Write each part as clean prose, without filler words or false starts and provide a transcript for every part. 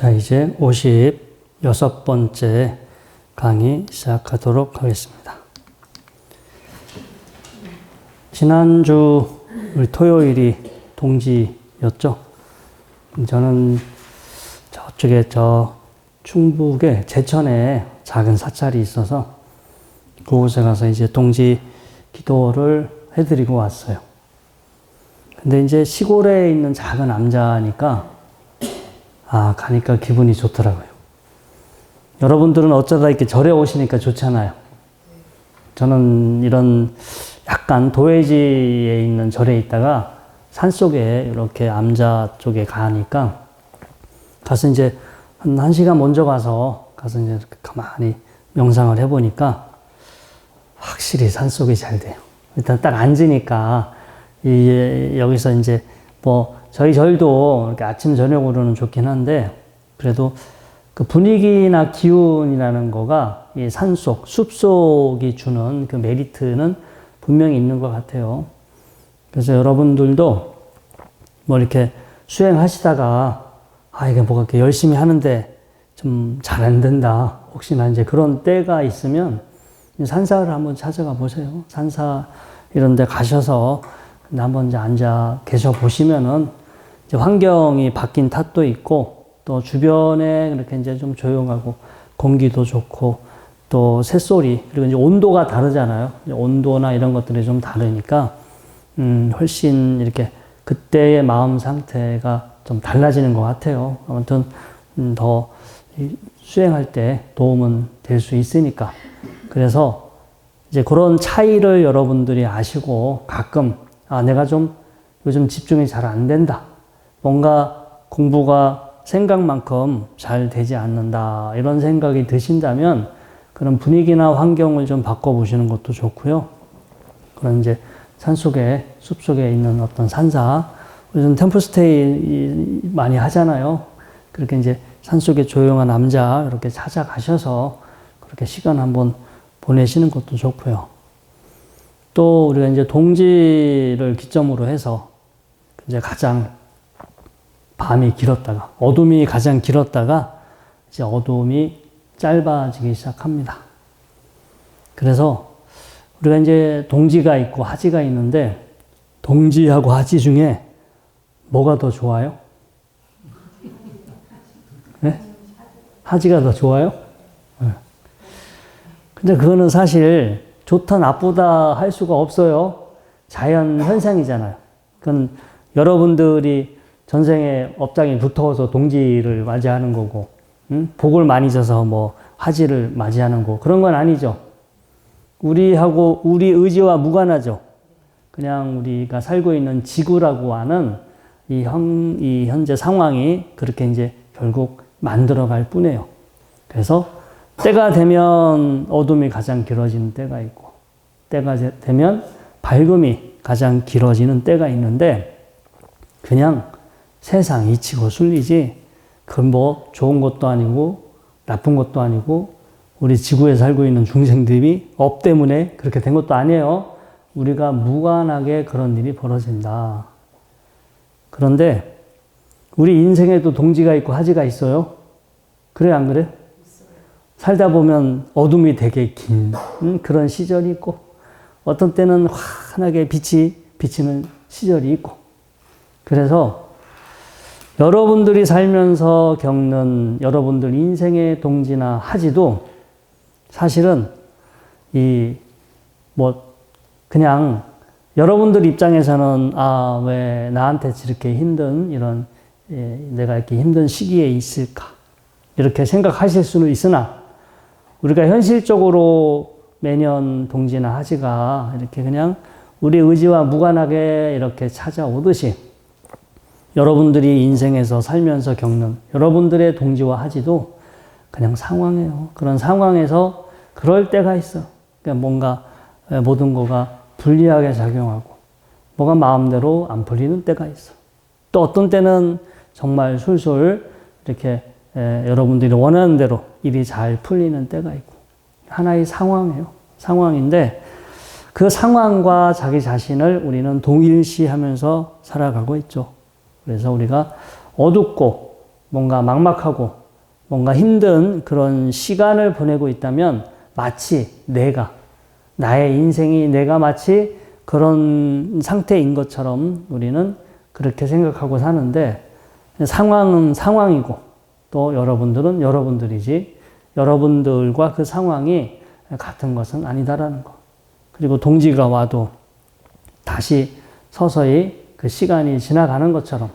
자, 이제 56번째 강의 시작하도록 하겠습니다. 지난주 토요일이 동지였죠. 저는 저쪽에 충북의 제천에 작은 사찰이 있어서 그곳에 가서 이제 동지 기도를 해드리고 왔어요. 근데 이제 시골에 있는 작은 암자니까 가니까 기분이 좋더라고요. 여러분들은 어쩌다 이렇게 절에 오시니까 좋잖아요. 저는 이런 약간 도회지에 있는 절에 있다가 산속에 이렇게 암자 쪽에 가니까 가서 이제 한 1시간 먼저 가서 이제 이렇게 가만히 명상을 해보니까 확실히 산속이 잘 돼요. 일단 딱 앉으니까 여기서 이제 저희 절도 이렇게 아침 저녁으로는 좋긴 한데 그래도 그 분위기나 기운이라는 거가 이 산속, 숲속이 주는 그 메리트는 분명히 있는 것 같아요. 그래서 여러분들도 이렇게 수행하시다가 이게 뭐가 이렇게 열심히 하는데 좀 잘 안 된다. 혹시나 이제 그런 때가 있으면 산사를 한번 찾아가 보세요. 산사 이런 데 가셔서 한번 이제 앉아 계셔 보시면은 이제 환경이 바뀐 탓도 있고 또 주변에 그렇게 이제 좀 조용하고 공기도 좋고 또 새소리 그리고 이제 온도가 다르잖아요. 온도나 이런 것들이 좀 다르니까 훨씬 이렇게 그때의 마음 상태가 좀 달라지는 것 같아요. 아무튼 더 수행할 때 도움은 될 수 있으니까. 그래서 이제 그런 차이를 여러분들이 아시고 가끔 내가 좀 요즘 집중이 잘 안 된다. 뭔가 공부가 생각만큼 잘 되지 않는다. 이런 생각이 드신다면 그런 분위기나 환경을 좀 바꿔보시는 것도 좋고요. 그런 이제 산속에, 숲속에 있는 어떤 산사, 요즘 템플스테이 많이 하잖아요. 그렇게 이제 산속에 조용한 암자 이렇게 찾아가셔서 그렇게 시간 한번 보내시는 것도 좋고요. 또 우리가 이제 동지를 기점으로 해서 이제 가장 밤이 길었다가 어둠이 가장 길었다가 이제 어둠이 짧아지기 시작합니다. 그래서 우리가 이제 동지가 있고 하지가 있는데 동지하고 하지 중에 뭐가 더 좋아요? 네? 하지가 더 좋아요? 네. 근데 그거는 사실 좋다 나쁘다 할 수가 없어요. 자연 현상이잖아요. 그건 여러분들이 전생에 업장이 두터워서 동지를 맞이하는 거고, 복을 많이 져서 하지를 맞이하는 거 그런 건 아니죠. 우리 의지와 무관하죠. 그냥 우리가 살고 있는 지구라고 하는 이 현재 상황이 그렇게 이제 결국 만들어갈 뿐이에요. 그래서 때가 되면 어둠이 가장 길어지는 때가 있고, 때가 되면 밝음이 가장 길어지는 때가 있는데, 그냥 세상 이치고 순리지, 그건 좋은 것도 아니고, 나쁜 것도 아니고, 우리 지구에 살고 있는 중생들이 업 때문에 그렇게 된 것도 아니에요. 우리가 무관하게 그런 일이 벌어진다. 그런데, 우리 인생에도 동지가 있고 하지가 있어요. 그래, 안 그래? 살다 보면 어둠이 되게 긴 그런 시절이 있고, 어떤 때는 환하게 빛이 비치는 시절이 있고. 그래서 여러분들이 살면서 겪는 여러분들 인생의 동지나 하지도 사실은 그냥 여러분들 입장에서는 왜 나한테 이렇게 내가 이렇게 힘든 시기에 있을까? 이렇게 생각하실 수는 있으나 우리가 현실적으로 매년 동지나 하지가 이렇게 그냥 우리 의지와 무관하게 이렇게 찾아오듯이 여러분들이 인생에서 살면서 겪는 여러분들의 동지와 하지도 그냥 상황이에요. 그런 상황에서 그럴 때가 있어. 그러니까 뭔가 모든 거가 불리하게 작용하고 뭐가 마음대로 안 풀리는 때가 있어. 또 어떤 때는 정말 술술 이렇게 여러분들이 원하는 대로 일이 잘 풀리는 때가 있고 하나의 상황이에요. 상황인데 그 상황과 자기 자신을 우리는 동일시하면서 살아가고 있죠. 그래서 우리가 어둡고 뭔가 막막하고 뭔가 힘든 그런 시간을 보내고 있다면 마치 나의 인생이 내가 마치 그런 상태인 것처럼 우리는 그렇게 생각하고 사는데 상황은 상황이고 또 여러분들은 여러분들이지 여러분들과 그 상황이 같은 것은 아니다라는 거. 그리고 동지가 와도 다시 서서히 그 시간이 지나가는 것처럼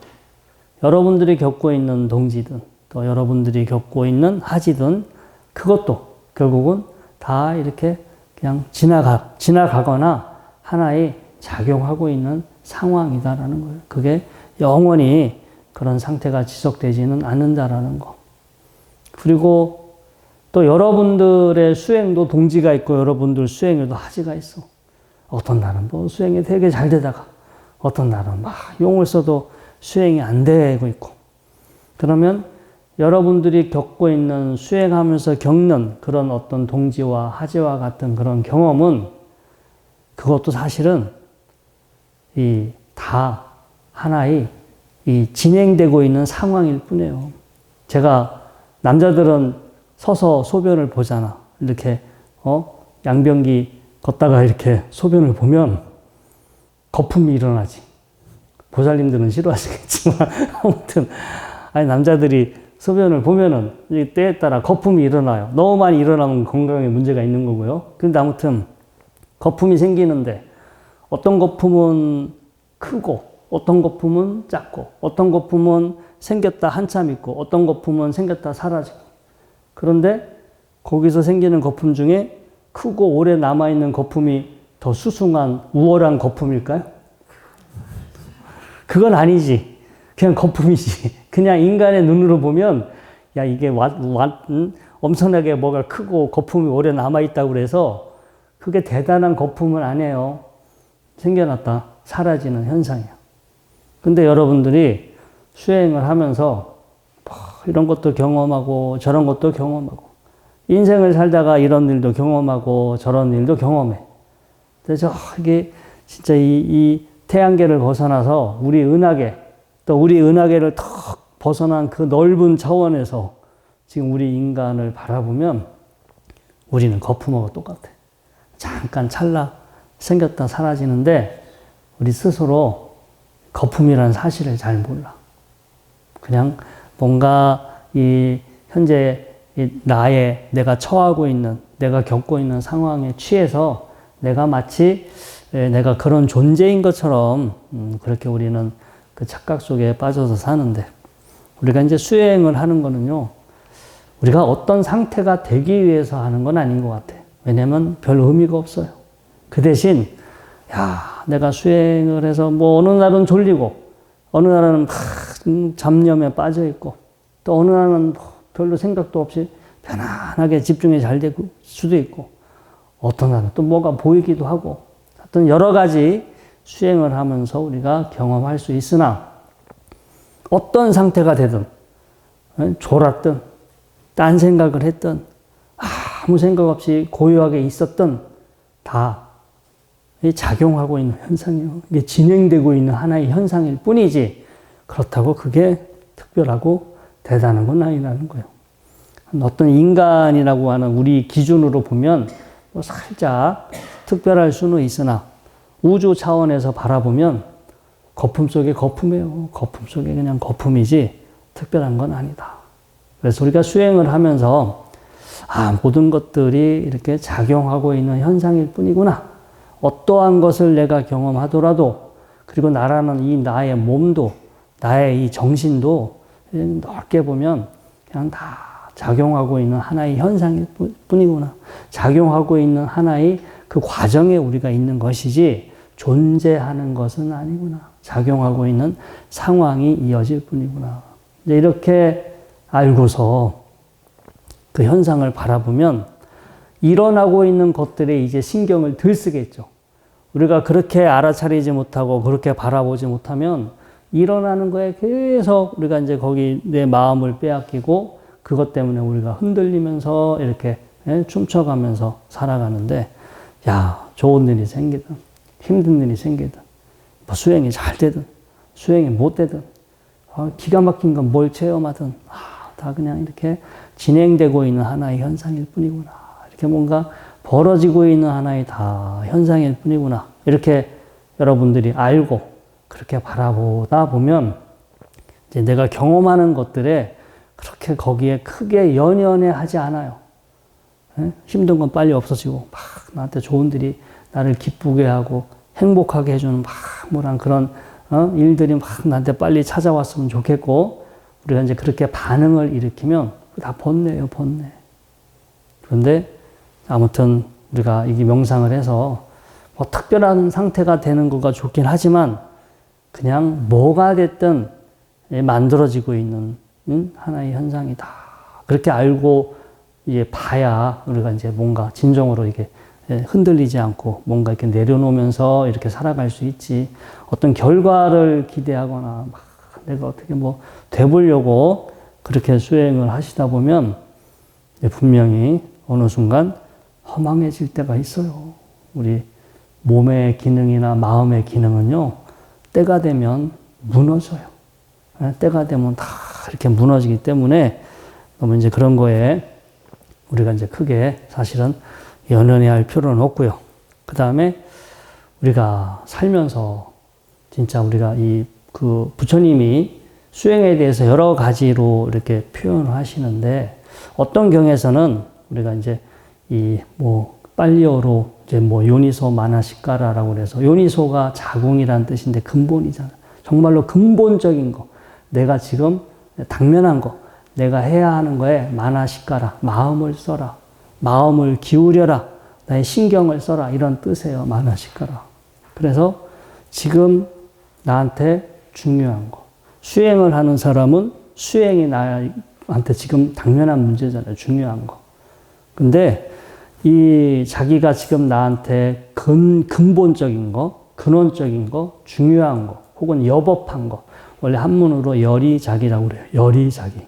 여러분들이 겪고 있는 동지든 또 여러분들이 겪고 있는 하지든 그것도 결국은 다 이렇게 그냥 지나가거나 하나의 작용하고 있는 상황이다라는 거예요. 그게 영원히 그런 상태가 지속되지는 않는다라는 거. 그리고 또 여러분들의 수행도 동지가 있고 여러분들 수행에도 하지가 있어. 어떤 날은 뭐 수행이 되게 잘 되다가 어떤 날은 막 용을 써도 수행이 안 되고 있고. 그러면 여러분들이 겪고 있는 수행하면서 겪는 그런 어떤 동지와 하지와 같은 그런 경험은 그것도 사실은 다 하나의 진행되고 있는 상황일 뿐이에요. 제가 남자들은 서서 소변을 보잖아. 이렇게 양변기 걷다가 이렇게 소변을 보면 거품이 일어나지. 보살님들은 싫어하시겠지만 아무튼 남자들이 소변을 보면은 때에 따라 거품이 일어나요. 너무 많이 일어나면 건강에 문제가 있는 거고요. 근데 아무튼 거품이 생기는데 어떤 거품은 크고 어떤 거품은 작고 어떤 거품은 생겼다 한참 있고 어떤 거품은 생겼다 사라지고. 그런데 거기서 생기는 거품 중에 크고 오래 남아있는 거품이 더 수승한 우월한 거품일까요? 그건 아니지. 그냥 거품이지. 그냥 인간의 눈으로 보면 야 이게 엄청나게 뭐가 크고 거품이 오래 남아있다고 그래서 그게 대단한 거품은 아니에요. 생겨났다 사라지는 현상이야. 근데 여러분들이 수행을 하면서 이런 것도 경험하고 저런 것도 경험하고 인생을 살다가 이런 일도 경험하고 저런 일도 경험해. 그래서 이게 진짜 이 태양계를 벗어나서 우리 은하계 또 우리 은하계를 턱 벗어난 그 넓은 차원에서 지금 우리 인간을 바라보면 우리는 거품하고 똑같아. 잠깐 찰나 생겼다 사라지는데 우리 스스로 거품이라는 사실을 잘 몰라. 그냥 뭔가 현재 내가 처하고 있는, 내가 겪고 있는 상황에 취해서 내가 마치 내가 그런 존재인 것처럼 그렇게 우리는 그 착각 속에 빠져서 사는데 우리가 이제 수행을 하는 거는요, 우리가 어떤 상태가 되기 위해서 하는 건 아닌 것 같아. 왜냐면 별 의미가 없어요. 그 대신, 내가 수행을 해서 뭐 어느 날은 졸리고, 어느 날은 잡념에 빠져 있고, 또 어느 날은 별로 생각도 없이 편안하게 집중이 잘 될 수도 있고, 어떤 날은 또 뭐가 보이기도 하고, 하여튼 여러 가지 수행을 하면서 우리가 경험할 수 있으나, 어떤 상태가 되든, 졸았든, 딴 생각을 했든, 아무 생각 없이 고요하게 있었든, 다 작용하고 있는 현상이에요. 이게 진행되고 있는 하나의 현상일 뿐이지, 그렇다고 그게 특별하고 대단한 건 아니라는 거예요. 어떤 인간이라고 하는 우리 기준으로 보면 뭐 살짝 특별할 수는 있으나 우주 차원에서 바라보면 거품 속에 거품이에요. 거품 속에 그냥 거품이지 특별한 건 아니다. 그래서 우리가 수행을 하면서 모든 것들이 이렇게 작용하고 있는 현상일 뿐이구나. 어떠한 것을 내가 경험하더라도 그리고 나라는 이 나의 몸도 나의 이 정신도 넓게 보면 그냥 다 작용하고 있는 하나의 현상일 뿐이구나. 작용하고 있는 하나의 그 과정에 우리가 있는 것이지 존재하는 것은 아니구나. 작용하고 있는 상황이 이어질 뿐이구나. 이제 이렇게 알고서 그 현상을 바라보면 일어나고 있는 것들에 이제 신경을 덜 쓰겠죠. 우리가 그렇게 알아차리지 못하고 그렇게 바라보지 못하면 일어나는 거에 계속 우리가 이제 거기 내 마음을 빼앗기고 그것 때문에 우리가 흔들리면서 이렇게 춤춰가면서 살아가는데 좋은 일이 생기든 힘든 일이 생기든 뭐 수행이 잘 되든 수행이 못 되든 기가 막힌 건 뭘 체험하든 다 그냥 이렇게 진행되고 있는 하나의 현상일 뿐이구나. 이렇게 뭔가 벌어지고 있는 하나의 다 현상일 뿐이구나. 이렇게 여러분들이 알고 그렇게 바라보다 보면 이제 내가 경험하는 것들에 그렇게 거기에 크게 연연해 하지 않아요. 힘든 건 빨리 없어지고 막 나한테 좋은 일이 나를 기쁘게 하고 행복하게 해주는 막 뭐란 그런 일들이 막 나한테 빨리 찾아왔으면 좋겠고 우리가 이제 그렇게 반응을 일으키면 다 번뇌예요, 번뇌. 그런데 아무튼 우리가 이게 명상을 해서 뭐 특별한 상태가 되는 거가 좋긴 하지만 그냥 뭐가 됐든 만들어지고 있는 하나의 현상이다. 그렇게 알고 이제 봐야 우리가 이제 뭔가 진정으로 이게 흔들리지 않고 뭔가 이렇게 내려놓으면서 이렇게 살아갈 수 있지. 어떤 결과를 기대하거나 막 내가 어떻게 뭐 돼보려고 그렇게 수행을 하시다 보면 분명히 어느 순간 허망해질 때가 있어요. 우리 몸의 기능이나 마음의 기능은요, 때가 되면 무너져요. 때가 되면 다 이렇게 무너지기 때문에 너무 이제 그런 거에 우리가 이제 크게 사실은 연연해야 할 필요는 없고요. 그 다음에 우리가 살면서 진짜 우리가 그 부처님이 수행에 대해서 여러 가지로 이렇게 표현을 하시는데 어떤 경에서는 우리가 이제 빨리어로 이제 요니소 마나시까라라고 그래서 요니소가 자궁이라는 뜻인데 근본이잖아. 정말로 근본적인 거. 내가 지금 당면한 거. 내가 해야 하는 거에 마나시까라. 마음을 써라. 마음을 기울여라. 나의 신경을 써라. 이런 뜻이에요. 마나시까라. 그래서 지금 나한테 중요한 거. 수행을 하는 사람은 수행이 나한테 지금 당면한 문제잖아요. 중요한 거. 근데 자기가 지금 나한테 근본적인 거, 근원적인 거, 중요한 거, 혹은 여법한 거. 원래 한문으로 열이자기라고 그래요. 열이자기.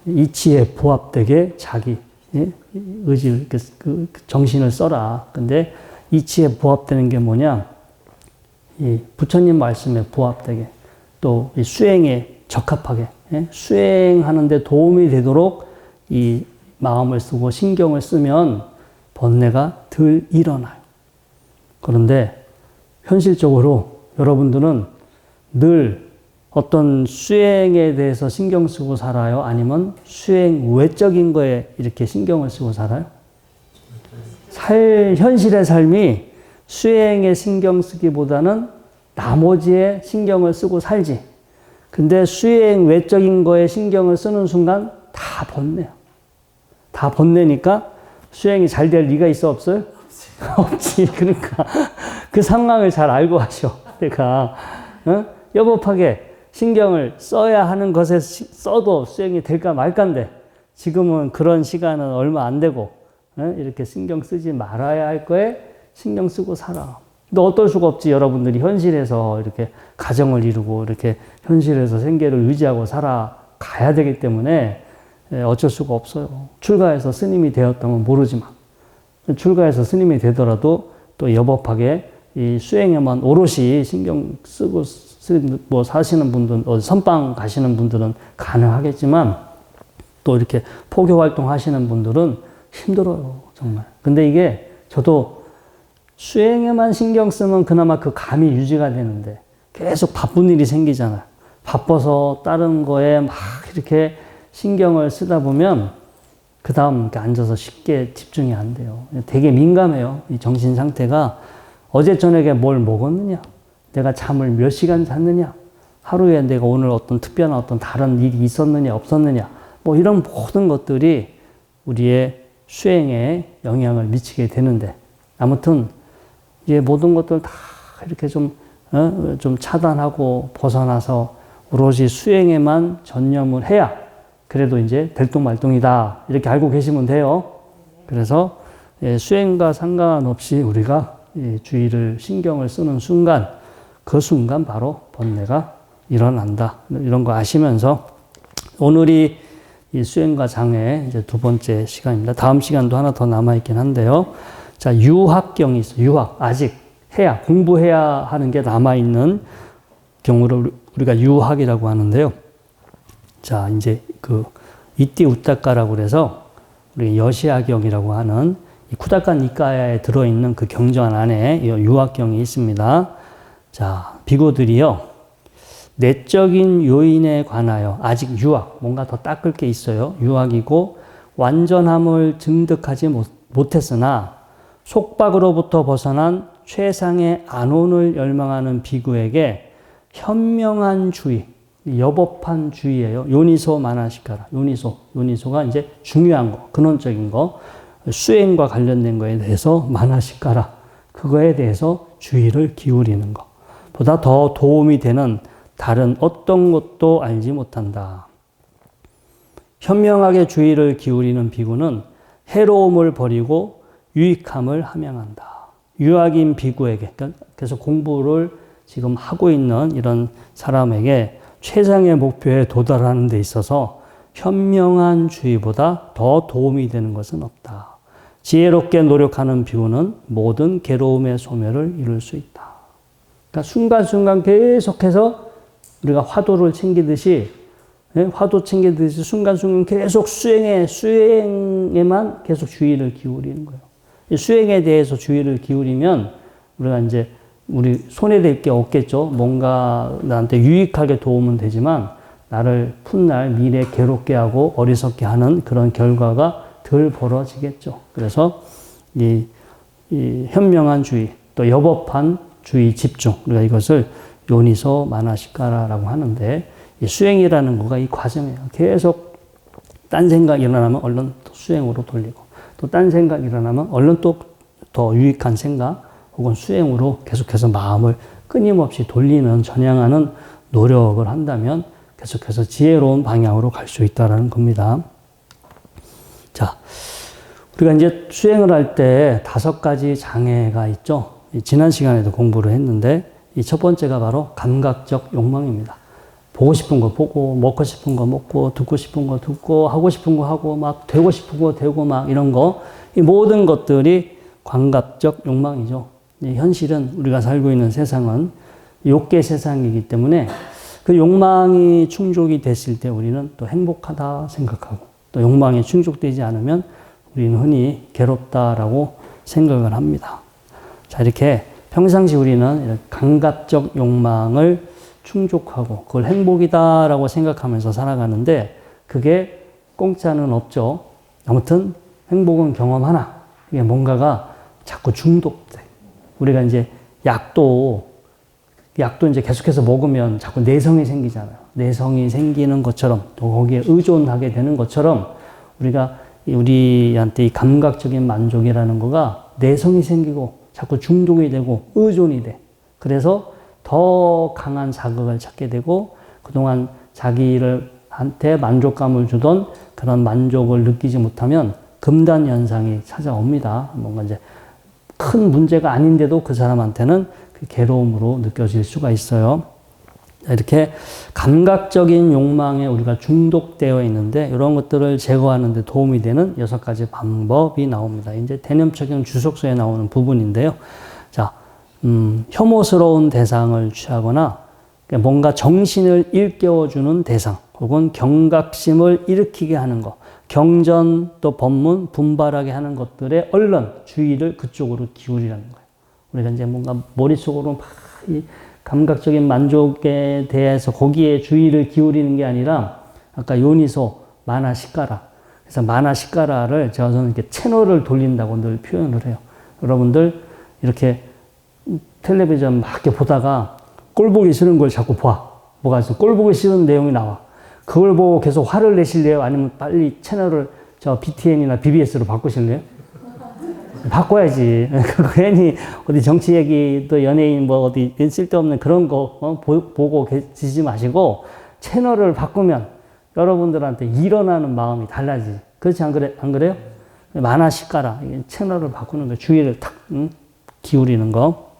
이치에 부합되게 자기, 의지를, 그 정신을 써라. 근데 이치에 부합되는 게 뭐냐? 이 부처님 말씀에 부합되게, 또 이 수행에 적합하게, 수행하는데 도움이 되도록 이 마음을 쓰고 신경을 쓰면 번뇌가 덜 일어나요. 그런데 현실적으로 여러분들은 늘 어떤 수행에 대해서 신경 쓰고 살아요? 아니면 수행 외적인 거에 이렇게 신경을 쓰고 살아요? 현실의 삶이 수행에 신경 쓰기보다는 나머지에 신경을 쓰고 살지. 근데 수행 외적인 거에 신경을 쓰는 순간 다 번뇌야. 다 번뇌니까 수행이 잘 될 리가 있어, 없어요? 없지. 그러니까 그 상황을 잘 알고 하셔. 내가 여법하게 신경을 써야 하는 것에 써도 수행이 될까 말까인데 지금은 그런 시간은 얼마 안 되고 이렇게 신경 쓰지 말아야 할 거에 신경 쓰고 살아. 근데 어떨 수가 없지. 여러분들이 현실에서 이렇게 가정을 이루고 이렇게 현실에서 생계를 유지하고 살아가야 되기 때문에 어쩔 수가 없어요. 출가해서 스님이 되었다면 모르지만 출가해서 스님이 되더라도 또 여법하게 이 수행에만 오롯이 신경 쓰고 사시는 분들, 선방 가시는 분들은 가능하겠지만 또 이렇게 포교 활동 하시는 분들은 힘들어요, 정말. 근데 이게 저도 수행에만 신경 쓰면 그나마 그 감이 유지가 되는데 계속 바쁜 일이 생기잖아요. 바빠서 다른 거에 막 이렇게 신경을 쓰다 보면 그 다음 이렇게 앉아서 쉽게 집중이 안 돼요. 되게 민감해요. 이 정신 상태가 어제 저녁에 뭘 먹었느냐? 내가 잠을 몇 시간 잤느냐? 하루에 내가 오늘 어떤 특별한 어떤 다른 일이 있었느냐, 없었느냐? 뭐 이런 모든 것들이 우리의 수행에 영향을 미치게 되는데 아무튼 이 모든 것들 다 이렇게 좀 차단하고 벗어나서 오로지 수행에만 전념을 해야 그래도 이제 들똥말똥이다. 이렇게 알고 계시면 돼요. 그래서 수행과 상관없이 우리가 주의를 신경을 쓰는 순간 그 순간 바로 번뇌가 일어난다. 이런 거 아시면서 오늘이 이 수행과 장애 이제 두 번째 시간입니다. 다음 시간도 하나 더 남아있긴 한데요. 자, 유학경이 있어요. 유학. 아직 공부해야 하는 게 남아있는 경우를 우리가 유학이라고 하는데요. 자, 이제 이띠 우따까라고 그래서 우리 여시아경이라고 하는 이 쿠다카 니카야에 들어있는 그 경전 안에 이 유학경이 있습니다. 자, 비고들이요, 내적인 요인에 관하여 아직 유학, 뭔가 더 닦을 게 있어요. 유학이고 완전함을 증득하지 못했으나 속박으로부터 벗어난 최상의 안온을 열망하는 비구에게 현명한 주의, 여법한 주의예요. 요니소 마나시카라. 요니소가 이제 중요한 거, 근원적인 거, 수행과 관련된 거에 대해서 마나시카라. 그거에 대해서 주의를 기울이는 거. 보다 더 도움이 되는 다른 어떤 것도 알지 못한다. 현명하게 주의를 기울이는 비구는 해로움을 버리고 유익함을 함양한다. 유학인 비구에게, 그래서 공부를 지금 하고 있는 이런 사람에게 최상의 목표에 도달하는 데 있어서 현명한 주의보다 더 도움이 되는 것은 없다. 지혜롭게 노력하는 비구는 모든 괴로움의 소멸을 이룰 수 있다. 그러니까 순간순간 계속해서 우리가 화두를 챙기듯이, 화두 챙기듯이 순간순간 계속 수행에만 계속 주의를 기울이는 거예요. 수행에 대해서 주의를 기울이면 우리가 이제 우리 손해될 게 없겠죠. 뭔가 나한테 유익하게 도움은 되지만 나를 훗날 미래 괴롭게 하고 어리석게 하는 그런 결과가 덜 벌어지겠죠. 그래서 이 현명한 주의, 또 여법한 주의 집중, 우리가 이것을 요니소 마나시카라라고 하는데, 이 수행이라는 거가 이 과정이에요. 계속 딴 생각 일어나면 얼른 또 수행으로 돌리고, 또 딴 생각 일어나면 얼른 또 더 유익한 생각 혹은 수행으로 계속해서 마음을 끊임없이 돌리는, 전향하는 노력을 한다면 계속해서 지혜로운 방향으로 갈 수 있다는 겁니다. 자, 우리가 이제 수행을 할 때 5가지 장애가 있죠. 지난 시간에도 공부를 했는데, 이 첫 번째가 바로 감각적 욕망입니다. 보고 싶은 거 보고, 먹고 싶은 거 먹고, 듣고 싶은 거 듣고, 하고 싶은 거 하고, 막 되고 싶은 거 되고, 막 이런 거, 이 모든 것들이 감각적 욕망이죠. 현실은 우리가 살고 있는 세상은 욕계 세상이기 때문에 그 욕망이 충족이 됐을 때 우리는 또 행복하다 생각하고, 또 욕망이 충족되지 않으면 우리는 흔히 괴롭다라고 생각을 합니다. 자, 이렇게 평상시 우리는 이렇게 감각적 욕망을 충족하고 그걸 행복이다라고 생각하면서 살아가는데, 그게 공짜는 없죠. 아무튼 행복은 경험하나 이게 뭔가가 자꾸 중독돼. 우리가 이제 약도 이제 계속해서 먹으면 자꾸 내성이 생기잖아요. 내성이 생기는 것처럼, 또 거기에 의존하게 되는 것처럼 우리한테 이 감각적인 만족이라는 거가 내성이 생기고 자꾸 중독이 되고 의존이 돼. 그래서 더 강한 자극을 찾게 되고, 그동안 자기한테 만족감을 주던 그런 만족을 느끼지 못하면 금단 현상이 찾아옵니다. 뭔가 이제 큰 문제가 아닌데도 그 사람한테는 그 괴로움으로 느껴질 수가 있어요. 이렇게 감각적인 욕망에 우리가 중독되어 있는데, 이런 것들을 제거하는 데 도움이 되는 6가지 방법이 나옵니다. 이제 대념적인 주석서에 나오는 부분인데요. 자, 혐오스러운 대상을 취하거나 뭔가 정신을 일깨워주는 대상, 혹은 경각심을 일으키게 하는 것, 경전 또 법문 분발하게 하는 것들에 얼른 주의를 그쪽으로 기울이라는 거예요. 우리가 이제 뭔가 머릿속으로 막 이 감각적인 만족에 대해서 거기에 주의를 기울이는 게 아니라, 아까 요니소 마나시카라, 그래서 마나시카라를 저는 이렇게 채널을 돌린다고 늘 표현을 해요. 여러분들 이렇게 텔레비전 막 이렇게 보다가 꼴 보기 싫은 걸 자꾸 봐. 뭐가 있어? 꼴 보기 싫은 내용이 나와. 그걸 보고 계속 화를 내실래요? 아니면 빨리 채널을 BTN이나 BBS로 바꾸실래요? 바꿔야지. 괜히 어디 정치 얘기, 또 연예인 뭐 어디 쓸데없는 그런 거 보고 계시지 마시고, 채널을 바꾸면 여러분들한테 일어나는 마음이 달라지지. 그렇지 안 그래요? 마나시카라. 채널을 바꾸는 거, 주의를 탁 기울이는 거.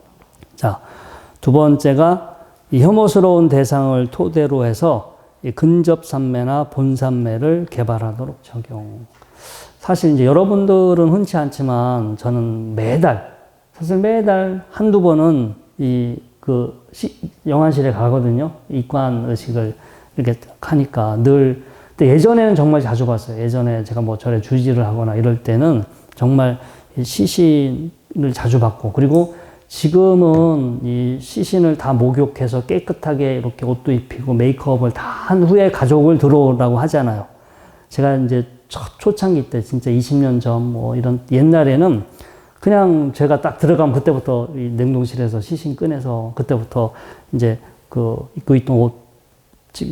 자, 두 번째가 이 혐오스러운 대상을 토대로 해서 이 근접삼매나 본삼매를 개발하도록 적용. 사실 이제 여러분들은 흔치 않지만 저는 사실 매달 한두 번은 영안실에 가거든요. 이관 의식을 이렇게 하니까 늘. 근데 예전에는 정말 자주 봤어요. 예전에 제가 뭐 절에 주지를 하거나 이럴 때는 정말 시신을 자주 봤고, 그리고 지금은 이 시신을 다 목욕해서 깨끗하게 이렇게 옷도 입히고 메이크업을 다 한 후에 가족을 들어오라고 하잖아요. 제가 이제 초창기 때 진짜 20년 전 뭐 이런 옛날에는 그냥 제가 딱 들어가면 그때부터 이 냉동실에서 시신 꺼내서 그때부터 이제 입고 있던 옷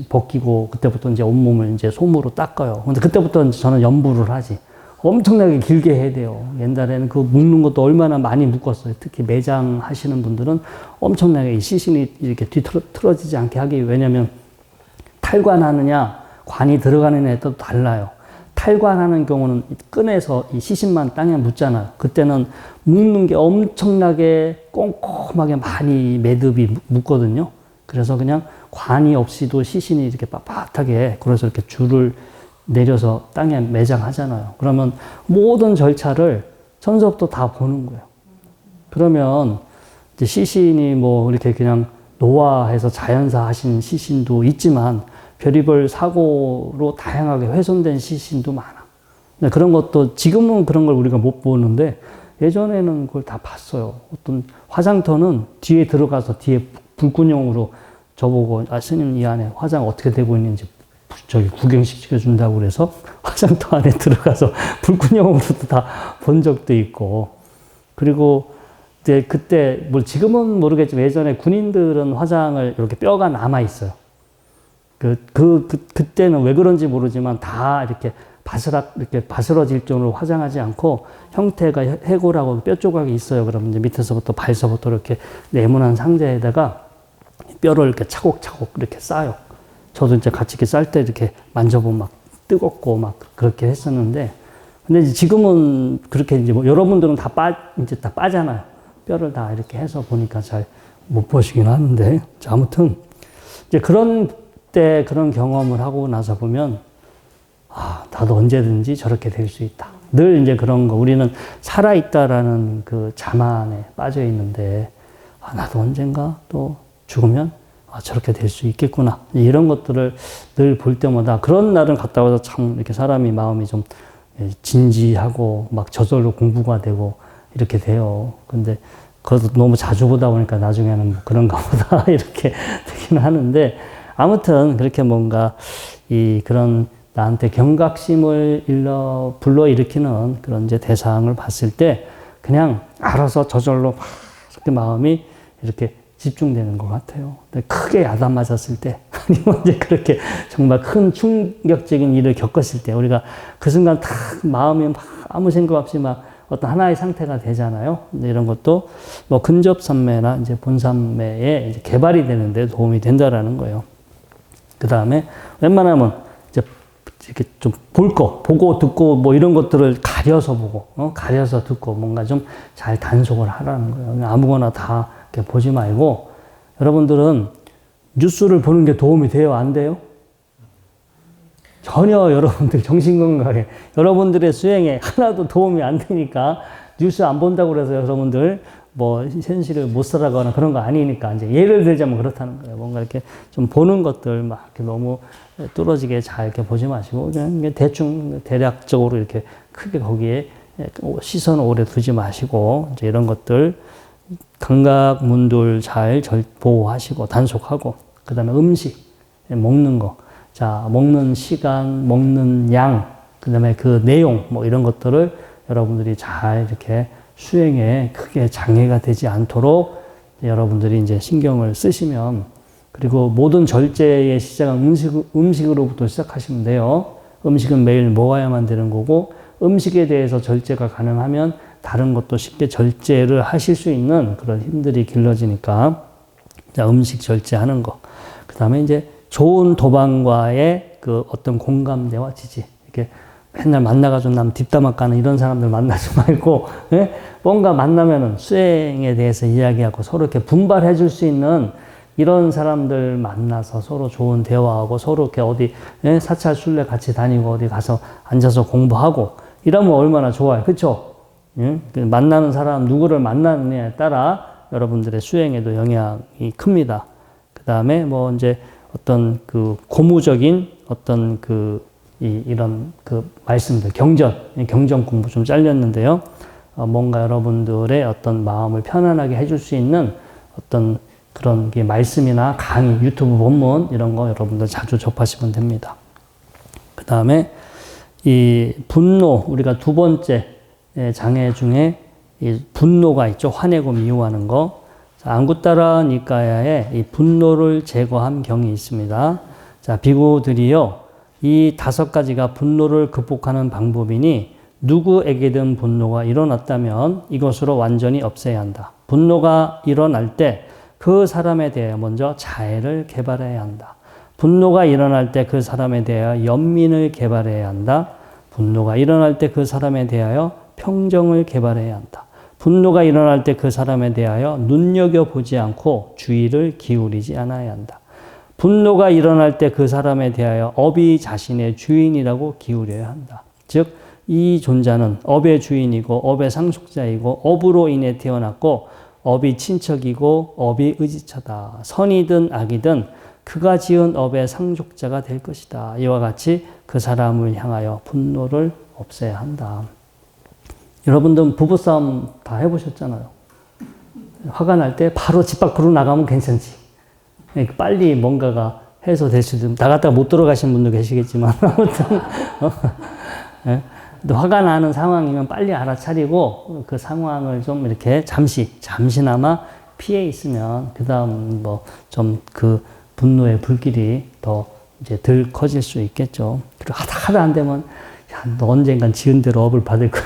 벗기고 그때부터 이제 온몸을 이제 솜으로 닦아요. 근데 그때부터 저는 염부를 하지. 엄청나게 길게 해야 돼요. 옛날에는 그 묶는 것도 얼마나 많이 묶었어요. 특히 매장 하시는 분들은 엄청나게 이 시신이 이렇게 뒤틀어지지 않게 하기 위해. 왜냐면 탈관하느냐, 관이 들어가느냐에 따라 달라요. 탈관하는 경우는 꺼내서 이 시신만 땅에 묻잖아요. 그때는 묶는 게 엄청나게 꼼꼼하게 많이 매듭이 묶거든요. 그래서 그냥 관이 없이도 시신이 이렇게 빳빳하게, 그래서 이렇게 줄을 내려서 땅에 매장하잖아요. 그러면 모든 절차를 처음부터 다 보는 거예요. 그러면 이제 시신이 뭐 이렇게 그냥 노화해서 자연사 하신 시신도 있지만 별의별 사고로 다양하게 훼손된 시신도 많아. 그런 것도 지금은 그런 걸 우리가 못 보는데 예전에는 그걸 다 봤어요. 어떤 화장터는 뒤에 들어가서 뒤에 불구녕으로 저보고 스님 이 안에 화장 어떻게 되고 있는지 저기 구경시켜준다고 그래서 화장터 안에 들어가서 불구녕으로도 다 본 적도 있고. 그리고 이제 그때 뭐 지금은 모르겠지만 예전에 군인들은 화장을 이렇게 뼈가 남아 있어요. 그때는 왜 그런지 모르지만 다 이렇게 이렇게 바스러질 정도로 화장하지 않고 형태가 해골하고 뼈 조각이 있어요. 그러면 이제 밑에서부터 발서부터 이렇게 네모난 상자에다가 뼈를 이렇게 차곡차곡 이렇게 쌓아요. 저도 이제 같이 이렇게 쌀 때 이렇게 만져보면 막 뜨겁고 막 그렇게 했었는데, 근데 이제 지금은 그렇게 이제 뭐 여러분들은 이제 다 빠잖아요. 뼈를 다 이렇게 해서 보니까 잘 못 보시긴 하는데. 자, 아무튼 이제 그런 때 그런 경험을 하고 나서 보면, 나도 언제든지 저렇게 될 수 있다. 늘 이제 그런 거, 우리는 살아있다라는 그 자만에 빠져 있는데, 나도 언젠가 또 죽으면 저렇게 될 수 있겠구나. 이런 것들을 늘 볼 때마다 그런 날은 갔다 와서 참 이렇게 사람이 마음이 좀 진지하고 막 저절로 공부가 되고 이렇게 돼요. 근데 그것도 너무 자주 보다 보니까 나중에는 뭐 그런가 보다 이렇게 되긴 하는데, 아무튼 그렇게 뭔가 그런 나한테 경각심을 불러일으키는 그런 이제 대상을 봤을 때 그냥 알아서 저절로 막 이렇게 마음이 이렇게 집중되는 것 같아요. 근데 크게 야단 맞았을 때, 아니면 이제 그렇게 정말 큰 충격적인 일을 겪었을 때, 우리가 그 순간 딱 마음이 막 아무 생각 없이 막 어떤 하나의 상태가 되잖아요. 근데 이런 것도 뭐 근접삼매나 이제 본삼매에 이제 개발이 되는데 도움이 된다라는 거예요. 그 다음에 웬만하면 이제 이렇게 좀 보고 듣고 뭐 이런 것들을 가려서 보고, 가려서 듣고 뭔가 좀 잘 단속을 하라는 거예요. 아무거나 다 이렇게 보지 말고, 여러분들은 뉴스를 보는 게 도움이 돼요? 안 돼요? 전혀 여러분들 정신건강에, 여러분들의 수행에 하나도 도움이 안 되니까 뉴스 안 본다고 그래서 여러분들 뭐 현실을 못 살아가거나 그런 거 아니니까, 이제 예를 들자면 그렇다는 거예요. 뭔가 이렇게 좀 보는 것들 막 이렇게 너무 뚫어지게 잘 이렇게 보지 마시고, 그냥 대충 대략적으로 이렇게 크게 거기에 시선을 오래 두지 마시고, 이제 이런 것들 감각 문들 잘 보호하시고 단속하고, 그 다음에 음식, 먹는 거. 자, 먹는 시간, 먹는 양, 그 다음에 그 내용, 뭐 이런 것들을 여러분들이 잘 이렇게 수행에 크게 장애가 되지 않도록 여러분들이 이제 신경을 쓰시면, 그리고 모든 절제의 시작은 음식으로부터 시작하시면 돼요. 음식은 매일 먹어야만 되는 거고, 음식에 대해서 절제가 가능하면 다른 것도 쉽게 절제를 하실 수 있는 그런 힘들이 길러지니까, 자, 음식 절제하는 거. 그 다음에 이제 좋은 도방과의 그 어떤 공감대와 지지. 이렇게 맨날 만나가지고 남 뒷담화 까는 이런 사람들 만나지 말고, 예? 뭔가 만나면은 수행에 대해서 이야기하고 서로 이렇게 분발해 줄 수 있는 이런 사람들 만나서 서로 좋은 대화하고 서로 이렇게 어디, 예? 사찰 순례 같이 다니고 어디 가서 앉아서 공부하고 이러면 얼마나 좋아요. 그쵸? 예? 만나는 사람, 누구를 만나느냐에 따라 여러분들의 수행에도 영향이 큽니다. 그 다음에 뭐 이제 어떤 그 고무적인 어떤 이런 말씀들, 경전 공부 좀 잘렸는데요. 뭔가 여러분들의 어떤 마음을 편안하게 해줄 수 있는 어떤 그런 게 말씀이나 강의, 유튜브 본문 이런 거 여러분들 자주 접하시면 됩니다. 그 다음에 이 분노, 우리가 두 번째 장애 중에 이 분노가 있죠. 화내고 미워하는 거. 안구따라 니까야에 이 분노를 제거한 경이 있습니다. 자, 비구들이요, 이 5가지가 분노를 극복하는 방법이니 누구에게든 분노가 일어났다면 이것으로 완전히 없애야 한다. 분노가 일어날 때 그 사람에 대해 먼저 자애를 개발해야 한다. 분노가 일어날 때 그 사람에 대하여 연민을 개발해야 한다. 분노가 일어날 때 그 사람에 대하여 평정을 개발해야 한다. 분노가 일어날 때 그 사람에 대하여 눈여겨보지 않고 주의를 기울이지 않아야 한다. 분노가 일어날 때 그 사람에 대하여 업이 자신의 주인이라고 기울여야 한다. 즉, 이 존재는 업의 주인이고 업의 상속자이고 업으로 인해 태어났고 업이 친척이고 업이 의지처다. 선이든 악이든 그가 지은 업의 상속자가 될 것이다. 이와 같이 그 사람을 향하여 분노를 없애야 한다. 여러분들 부부싸움 다 해보셨잖아요. 화가 날 때 바로 집 밖으로 나가면 괜찮지. 빨리 뭔가가 해소될 수도, 나갔다가 못 들어가신 분도 계시겠지만, 아무튼, 화가 나는 상황이면 빨리 알아차리고 그 상황을 좀 이렇게 잠시나마 피해 있으면, 그 다음 뭐 좀 그 분노의 불길이 더 이제 덜 커질 수 있겠죠. 그리고 하다 안 되면, 야, 너 언젠간 지은 대로 업을 받을 거야.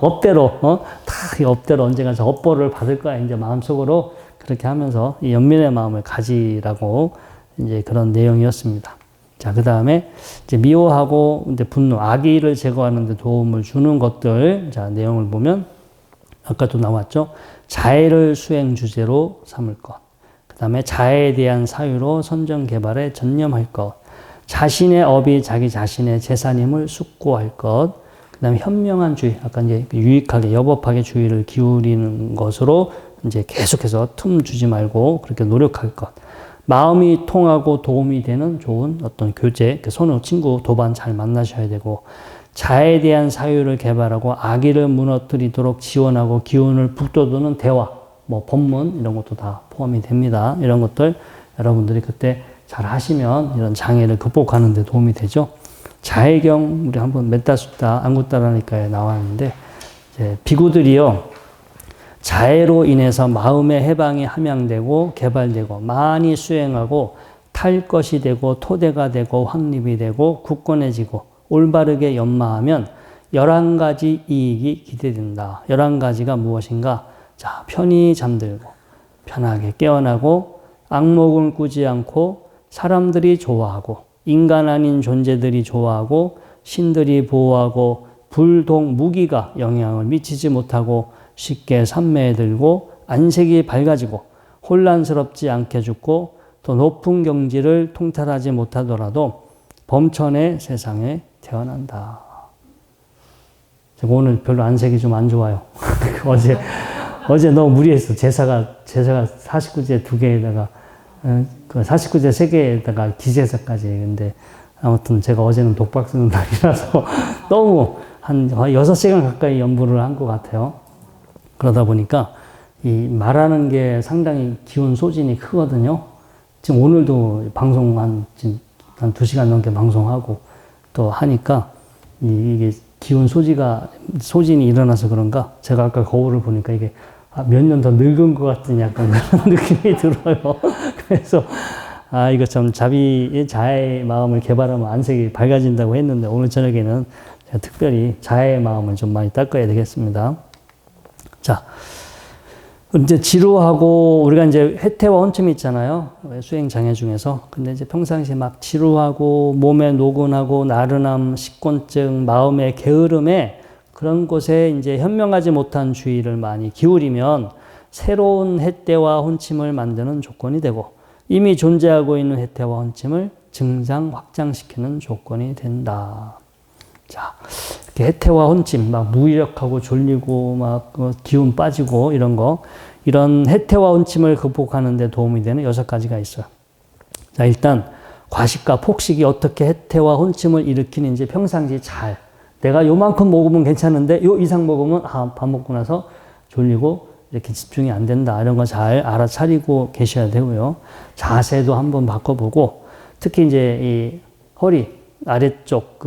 업대로, 다 업대로 언젠간 저 업보를 받을 거야. 이제 마음속으로 그렇게 하면서 이 연민의 마음을 가지라고 이제 그런 내용이었습니다. 자, 그 다음에 이제 미워하고 이제 분노, 악의를 제거하는 데 도움을 주는 것들, 자, 내용을 보면 아까도 나왔죠. 자애를 수행 주제로 삼을 것. 그 다음에 자애에 대한 사유로 선정 개발에 전념할 것. 자신의 업이 자기 자신의 재산임을 숙고할 것. 그 다음에 현명한 주의, 아까 이제 유익하게, 여법하게 주의를 기울이는 것으로 이제 계속해서 틈 주지 말고 그렇게 노력할 것. 마음이 통하고 도움이 되는 좋은 어떤 교제, 손우, 친구, 도반 잘 만나셔야 되고, 자애에 대한 사유를 개발하고 악의를 무너뜨리도록 지원하고 기운을 북돋우는 대화, 뭐 법문 이런 것도 다 포함이 됩니다. 이런 것들 여러분들이 그때 잘 하시면 이런 장애를 극복하는 데 도움이 되죠. 자애경 우리 한번 메타숫다 안구따라니까에 나왔는데, 이제 비구들이요, 자애로 인해서 마음의 해방이 함양되고 개발되고 많이 수행하고 탈 것이 되고 토대가 되고 확립이 되고 굳건해지고 올바르게 연마하면 11가지 이익이 기대된다. 11가지가 무엇인가? 자, 편히 잠들고 편하게 깨어나고 악몽을 꾸지 않고 사람들이 좋아하고 인간 아닌 존재들이 좋아하고 신들이 보호하고 불동 무기가 영향을 미치지 못하고 쉽게 산매에 들고 안색이 밝아지고 혼란스럽지 않게 죽고 또 높은 경지를 통탈하지 못하더라도 범천의 세상에 태어난다. 제가 오늘 별로 안색이 좀 안 좋아요. 어제 너무 무리했어. 제사가 49제 2개에다가 그 49제 3개에다가 기제사까지. 근데 아무튼 제가 어제는 독박 쓰는 날이라서 너무 한 6시간 가까이 연구를 한 것 같아요. 그러다 보니까 이 말하는 게 상당히 기운 소진이 크거든요. 지금 오늘도 방송 한 2시간 넘게 방송하고 또 하니까 이게 기운 소진이 일어나서 그런가? 제가 아까 거울을 보니까 이게 몇 년 더 늙은 것 같은 약간 그런 느낌이 들어요. 그래서 이거 참 자애의 마음을 개발하면 안색이 밝아진다고 했는데 오늘 저녁에는 제가 특별히 자애의 마음을 좀 많이 닦아야 되겠습니다. 자, 이제 지루하고, 우리가 이제 회퇴와 혼침이 있잖아요. 수행장애 중에서. 근데 이제 평상시에 막 지루하고, 몸에 노곤하고, 나른함, 식곤증, 마음의 게으름에 그런 곳에 이제 현명하지 못한 주의를 많이 기울이면 새로운 해태와 혼침을 만드는 조건이 되고, 이미 존재하고 있는 해태와 혼침을 증상 확장시키는 조건이 된다. 자, 이렇게 해태와 혼침, 막 무기력하고 졸리고 막 기운 빠지고 이런 거, 이런 해태와 혼침을 극복하는 데 도움이 되는 6가지가 있어요. 자, 일단 과식과 폭식이 어떻게 해태와 혼침을 일으키는지 평상시 잘, 내가 요만큼 먹으면 괜찮은데 요 이상 먹으면 밥 먹고 나서 졸리고 이렇게 집중이 안 된다. 이런 거 잘 알아차리고 계셔야 되고요. 자세도 한번 바꿔보고, 특히 이제 이 허리 아래쪽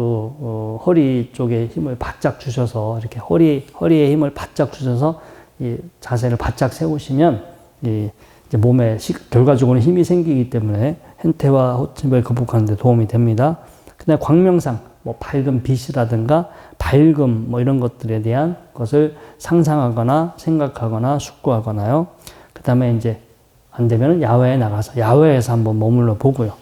허리 쪽에 힘을 바짝 주셔서 이렇게 허리에 힘을 바짝 주셔서 이 자세를 바짝 세우시면 이제 몸에 결과적으로 힘이 생기기 때문에 hen태와 호침을 극복하는 데 도움이 됩니다. 그다음에 광명상, 뭐 밝은 빛이라든가 밝음 뭐 이런 것들에 대한 것을 상상하거나 생각하거나 숙고하거나요. 그다음에 이제 안 되면 야외에 나가서 야외에서 한번 머물러 보고요.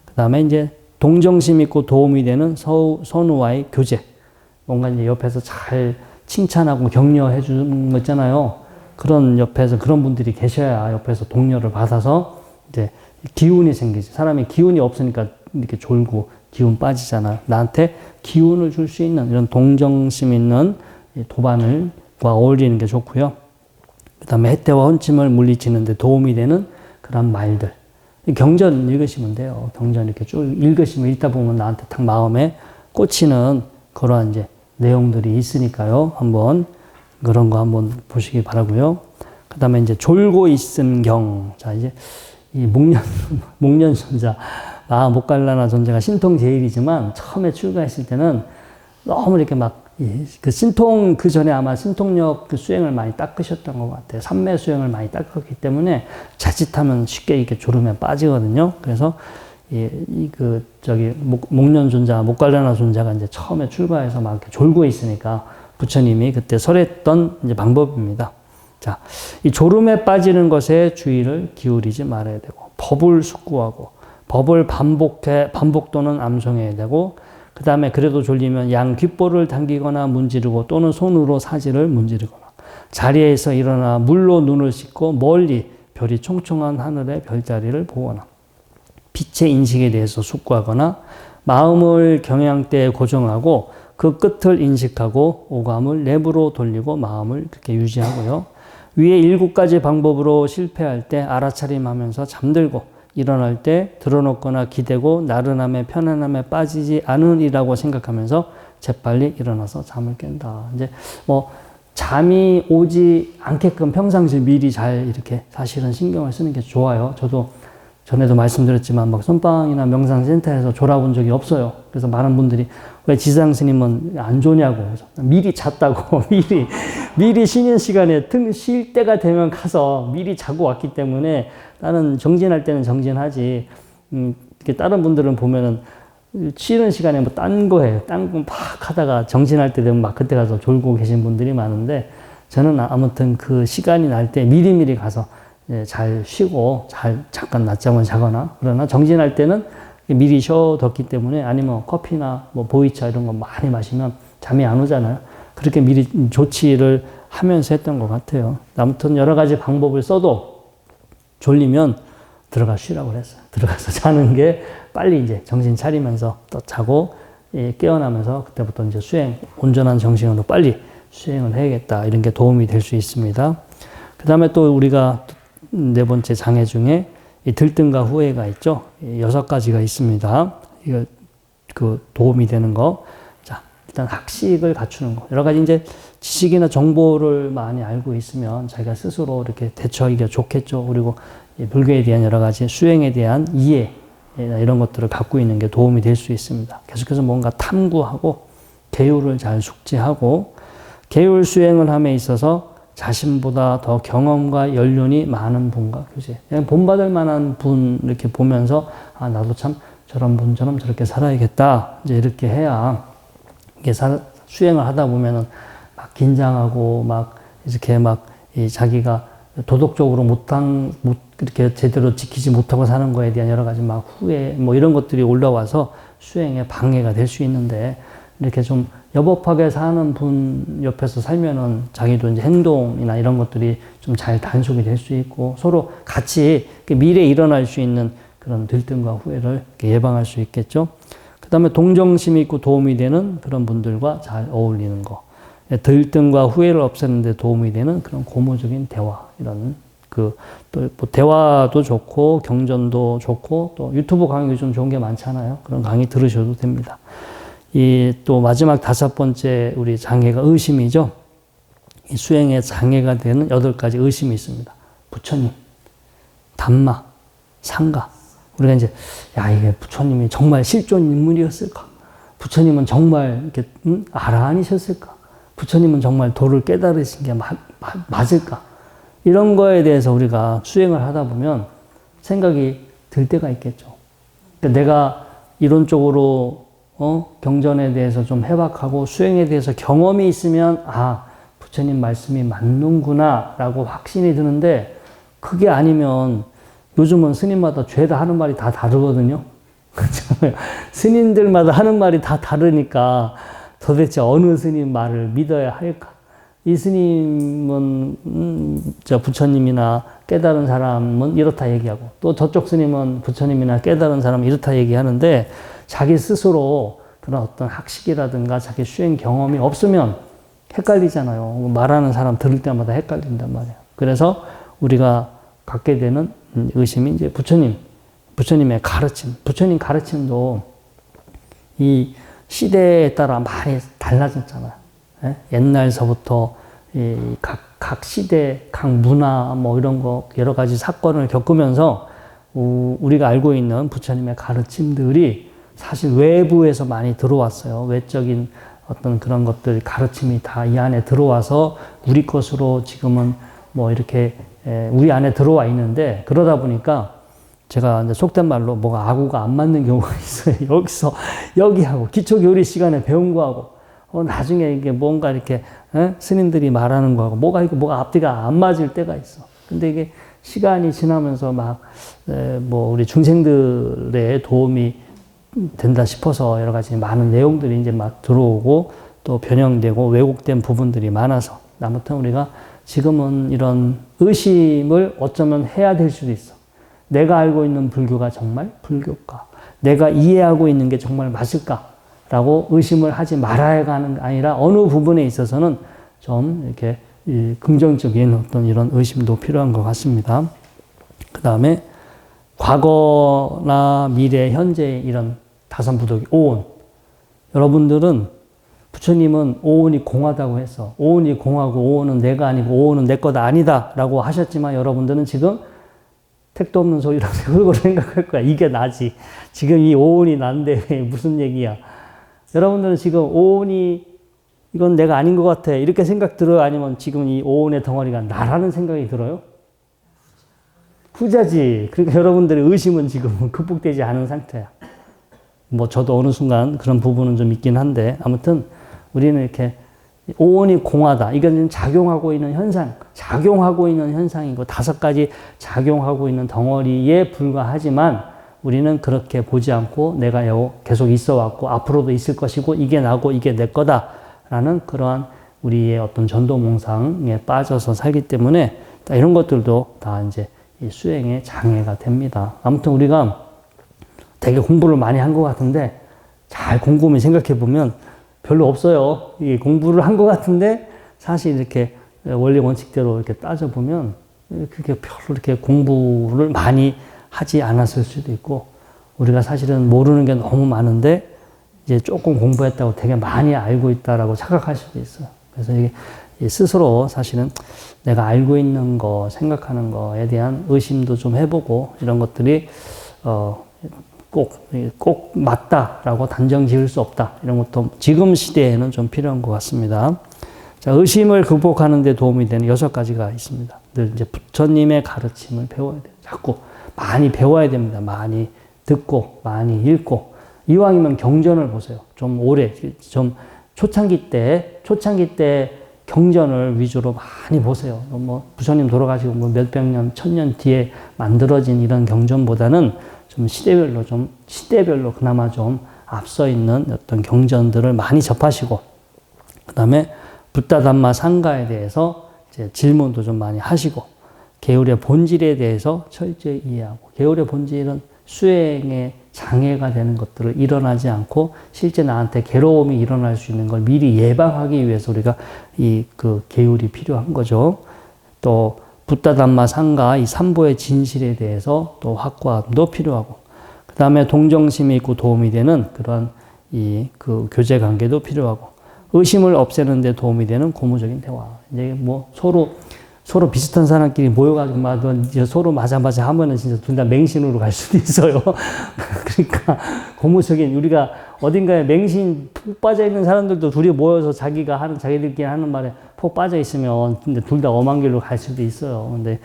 그다음에 이제 동정심 있고 도움이 되는 선우와의 교제. 뭔가 이제 옆에서 잘 칭찬하고 격려해 주는 거 있잖아요. 그런 옆에서 그런 분들이 계셔야 옆에서 동료를 받아서 이제 기운이 생기지. 사람이 기운이 없으니까 이렇게 졸고 기운 빠지잖아요. 나한테 기운을 줄 수 있는 이런 동정심 있는 도반과 어울리는 게 좋고요. 그 다음에 해태와 혼침을 물리치는 데 도움이 되는 그런 말들. 경전 읽으시면 돼요. 경전 이렇게 쭉 읽으시면 읽다 보면 나한테 딱 마음에 꽂히는 그러한 이제 내용들이 있으니까요. 한번 그런 거 한번 보시기 바라고요. 그 다음에 이제 졸고 있은 경. 자, 이제 이 목련존자, 목갈라나 존재가 신통제일이지만 처음에 출가했을 때는 너무 이렇게 그 신통, 그 전에 아마 신통력 그 수행을 많이 닦으셨던 것 같아요. 삼매 수행을 많이 닦았기 때문에 자칫하면 쉽게 이렇게 졸음에 빠지거든요. 그래서 목련존자, 목갈라나 존자가 이제 처음에 출가해서 막 이렇게 졸고 있으니까 부처님이 그때 설했던 이제 방법입니다. 자, 이 졸음에 빠지는 것에 주의를 기울이지 말아야 되고, 법을 숙고하고, 법을 반복 또는 암송해야 되고, 그 다음에 그래도 졸리면 양 귓볼을 당기거나 문지르고 또는 손으로 사지를 문지르거나, 자리에서 일어나 물로 눈을 씻고 멀리 별이 총총한 하늘의 별자리를 보거나, 빛의 인식에 대해서 숙고하거나, 마음을 경향대에 고정하고 그 끝을 인식하고 오감을 내부로 돌리고 마음을 그렇게 유지하고요. 위에 7가지 방법으로 실패할 때 알아차림하면서 잠들고, 일어날 때 드러놓거나 기대고 나른함에 편안함에 빠지지 않으리라고 생각하면서 재빨리 일어나서 잠을 깬다. 이제 뭐 잠이 오지 않게끔 평상시 미리 잘 이렇게 사실은 신경을 쓰는 게 좋아요. 저도 전에도 말씀드렸지만 막 선방이나 명상센터에서 졸아본 적이 없어요. 그래서 많은 분들이 왜 지상 스님은 안 조냐고. 미리 잤다고. 미리 쉬는 시간에 쉴 때가 되면 가서 미리 자고 왔기 때문에 나는 정진할 때는 정진하지. 이렇게 다른 분들은 보면은 쉬는 시간에 뭐 딴 거 해요. 딴 거 막 하다가 정진할 때 되면 막 그때 가서 졸고 계신 분들이 많은데 저는 아무튼 그 시간이 날 때 미리미리 가서 잘 쉬고 잠깐 낮잠을 자거나, 그러나 정진할 때는 미리 쉬어뒀기 때문에, 아니면 커피나 뭐 보이차 이런 거 많이 마시면 잠이 안 오잖아요. 그렇게 미리 조치를 하면서 했던 것 같아요. 아무튼 여러 가지 방법을 써도 졸리면 들어가 쉬라고 그랬어요. 들어가서 자는 게 빨리 이제 정신 차리면서 또 자고 깨어나면서 그때부터 이제 온전한 정신으로 빨리 수행을 해야겠다. 이런 게 도움이 될 수 있습니다. 그 다음에 또 우리가 4번째 장애 중에 이 들뜸과 후회가 있죠. 6가지가 있습니다. 이거 도움이 되는 거. 자, 일단 학식을 갖추는 거. 여러 가지 이제 지식이나 정보를 많이 알고 있으면 자기가 스스로 이렇게 대처하기가 좋겠죠. 그리고 불교에 대한 여러 가지 수행에 대한 이해 이런 것들을 갖고 있는 게 도움이 될 수 있습니다. 계속해서 뭔가 탐구하고 계율을 잘 숙지하고, 계율 수행을 함에 있어서 자신보다 더 경험과 연륜이 많은 분과 교제. 본받을 만한 분 이렇게 보면서 나도 참 저런 분처럼 저렇게 살아야겠다. 이제 이렇게 해야 이게 수행을 하다 보면은 막 긴장하고 막 이렇게 자기가 도덕적으로 이렇게 제대로 지키지 못하고 사는 거에 대한 여러 가지 후회 뭐 이런 것들이 올라와서 수행에 방해가 될 수 있는데, 이렇게 좀 여법하게 사는 분 옆에서 살면은 자기도 이제 행동이나 이런 것들이 좀 잘 단속이 될 수 있고, 서로 같이 미래에 일어날 수 있는 그런 들뜸과 후회를 예방할 수 있겠죠. 그 그 다음에 동정심이 있고 도움이 되는 그런 분들과 잘 어울리는 거. 들등과 후회를 없애는 데 도움이 되는 그런 고무적인 대화, 이런 또 뭐 대화도 좋고 경전도 좋고 또 유튜브 강의 요즘 좋은 게 많잖아요. 그런 강의 들으셔도 됩니다. 또 마지막 5번째 우리 장애가 의심이죠. 이 수행의 장애가 되는 8가지 의심이 있습니다. 부처님, 담마, 상가. 우리가 이제 이게 부처님이 정말 실존 인물이었을까? 부처님은 정말 이렇게 아라한이셨을까? 부처님은 정말 도를 깨달으신 게 맞을까? 이런 거에 대해서 우리가 수행을 하다 보면 생각이 들 때가 있겠죠. 그러니까 내가 이론적으로 경전에 대해서 좀 해박하고 수행에 대해서 경험이 있으면 부처님 말씀이 맞는구나 라고 확신이 드는데, 그게 아니면 요즘은 스님마다 죄다 하는 말이 다 다르거든요. 그렇잖아요. 스님들마다 하는 말이 다 다르니까 도대체 어느 스님 말을 믿어야 할까? 이 스님은 부처님이나 깨달은 사람은 이렇다 얘기하고, 또 저쪽 스님은 부처님이나 깨달은 사람은 이렇다 얘기하는데, 자기 스스로 그런 어떤 학식이라든가 자기 수행 경험이 없으면 헷갈리잖아요. 말하는 사람 들을 때마다 헷갈린단 말이에요. 그래서 우리가 갖게 되는 의심이 이제 부처님의 가르침. 부처님 가르침도 이 시대에 따라 많이 달라졌잖아요. 옛날서부터 각 시대, 각 문화 뭐 이런 거 여러 가지 사건을 겪으면서 우리가 알고 있는 부처님의 가르침들이 사실 외부에서 많이 들어왔어요. 외적인 어떤 그런 것들, 가르침이 다 이 안에 들어와서 우리 것으로 지금은 뭐 이렇게 우리 안에 들어와 있는데, 그러다 보니까 제가 이제 속된 말로 뭐가 아구가 안 맞는 경우가 있어요. 여기서 여기 하고 기초교리 시간에 배운 거하고 나중에 이게 뭔가 이렇게 스님들이 말하는 거하고 뭐가 앞뒤가 안 맞을 때가 있어. 근데 이게 시간이 지나면서 뭐 우리 중생들의 도움이 된다 싶어서 여러 가지 많은 내용들이 이제 막 들어오고 또 변형되고 왜곡된 부분들이 많아서, 아무튼 우리가 지금은 이런 의심을 어쩌면 해야 될 수도 있어. 내가 알고 있는 불교가 정말 불교일까? 내가 이해하고 있는 게 정말 맞을까? 라고 의심을 하지 말아야 하는 게 아니라 어느 부분에 있어서는 좀 이렇게 긍정적인 어떤 이런 의심도 필요한 것 같습니다. 그 다음에 과거나 미래, 현재 이런 다선부득이 오온. 여러분들은 부처님은 오온이 공하다고 했어. 오온이 공하고 오온은 내가 아니고 오온은 내 거다 아니다 라고 하셨지만, 여러분들은 지금 택도 없는 소리라고 그걸 생각할 거야. 이게 나지. 지금 이 오온이 난데 무슨 얘기야. 여러분들은 지금 오온이 이건 내가 아닌 것 같아 이렇게 생각 들어요? 아니면 지금 이 오온의 덩어리가 나라는 생각이 들어요? 후자지. 그러니까 여러분들의 의심은 지금 극복되지 않은 상태야. 뭐 저도 어느 순간 그런 부분은 좀 있긴 한데, 아무튼 우리는 이렇게 오온이 공하다. 이건 작용하고 있는 현상이고 5가지 작용하고 있는 덩어리에 불과하지만, 우리는 그렇게 보지 않고 내가 계속 있어 왔고 앞으로도 있을 것이고 이게 나고 이게 내 거다라는 그러한 우리의 어떤 전도몽상에 빠져서 살기 때문에 이런 것들도 다 이제 이 수행의 장애가 됩니다. 아무튼 우리가 되게 공부를 많이 한 것 같은데, 잘 곰곰이 생각해 보면 별로 없어요. 이 공부를 한 것 같은데 사실 이렇게 원리 원칙대로 이렇게 따져보면 그게 별로 이렇게 공부를 많이 하지 않았을 수도 있고, 우리가 사실은 모르는 게 너무 많은데 이제 조금 공부했다고 되게 많이 알고 있다라고 착각할 수도 있어요. 그래서 이게 스스로 사실은 내가 알고 있는 거, 생각하는 거에 대한 의심도 좀 해보고, 이런 것들이 꼭 맞다라고 단정 지을 수 없다. 이런 것도 지금 시대에는 좀 필요한 것 같습니다. 자, 의심을 극복하는 데 도움이 되는 6가지가 있습니다. 늘 이제 부처님의 가르침을 배워야 돼요. 자꾸 많이 배워야 됩니다. 많이 듣고, 많이 읽고. 이왕이면 경전을 보세요. 좀 오래, 좀 초창기 때 경전을 위주로 많이 보세요. 뭐 부처님 돌아가시고 뭐 몇백 년, 1000년 뒤에 만들어진 이런 경전보다는 좀 시대별로 그나마 좀 앞서 있는 어떤 경전들을 많이 접하시고, 그 다음에 붓다 담마 상가에 대해서 이제 질문도 좀 많이 하시고, 계율의 본질에 대해서 철저히 이해하고, 계율의 본질은 수행의 장애가 되는 것들을 일어나지 않고 실제 나한테 괴로움이 일어날 수 있는 걸 미리 예방하기 위해서 우리가 그 계율이 필요한 거죠. 또 붓다 담마 상가 이 삼보의 진실에 대해서 또 확고함도 필요하고, 그 다음에 동정심이 있고 도움이 되는 그런 그 교제 관계도 필요하고, 의심을 없애는 데 도움이 되는 고무적인 대화. 이제 뭐 서로 비슷한 사람끼리 모여가지고 막 서로 맞아 하면은 진짜 둘 다 맹신으로 갈 수도 있어요. 그러니까 고무적인, 우리가 어딘가에 맹신 푹 빠져 있는 사람들도 둘이 모여서 자기들끼리 하는 말에 푹 빠져 있으면 근데 둘 다 엄한 길로 갈 수도 있어요. 근데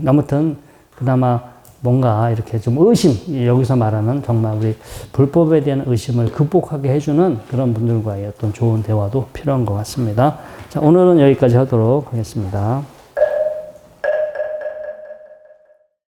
아무튼 그나마 뭔가 이렇게 좀 의심, 여기서 말하는 정말 우리 불법에 대한 의심을 극복하게 해주는 그런 분들과의 어떤 좋은 대화도 필요한 것 같습니다. 자, 오늘은 여기까지 하도록 하겠습니다.